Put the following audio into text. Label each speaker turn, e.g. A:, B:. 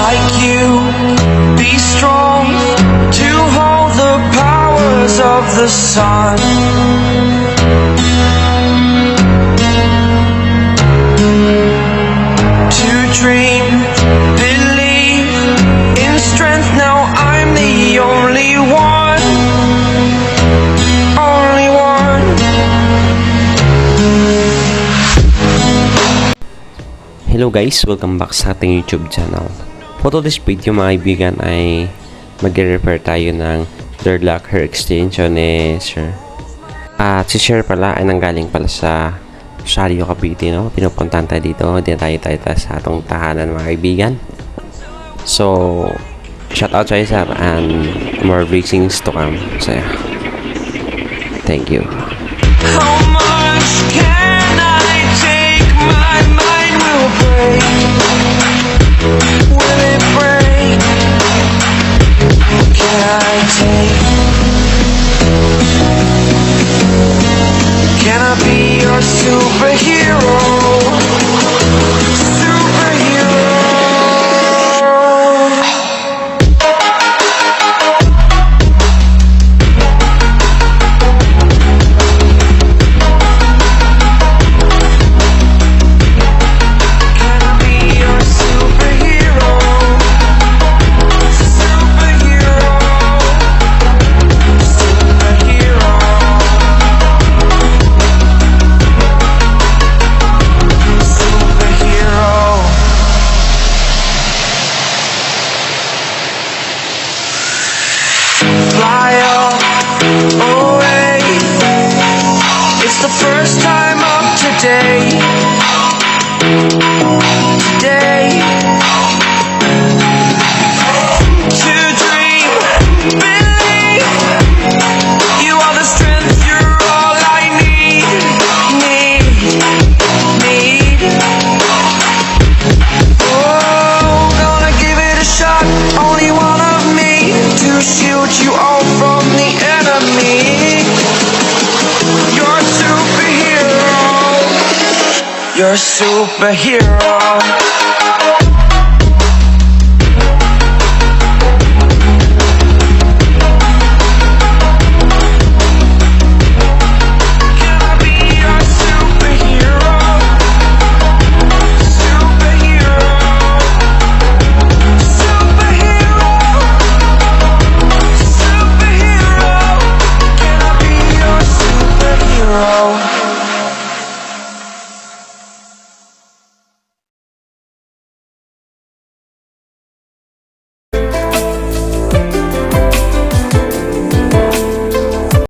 A: like you, be strong to hold the powers of the sun. To dream, believe in strength. Now I'm the only one, only one.
B: Hello guys, welcome back sa ating YouTube channel. For today's video mga kaibigan ay mag-repair tayo ng dreadlock hair extension ni Sir. At si Sir pala ay nanggaling pala sa Rosario, Cavite, no? Pinupuntahan tayo dito, hindi tayo sa atong tahanan mga kaibigan. So, shout out sa'yo Sir and more blessings to come sa'yo. Thank you.
A: How much can I take? My mind will break. Will it break? Can I take? Can I be your superhero? Superhero. Can I be your superhero? Superhero. Superhero. Superhero. Fly away. It's the first time of today. To dream, believe. You are the strength, you're all I need. Oh, gonna give it a shot. Only one of me to shield you all from the enemy. You're a superhero. You're a superhero.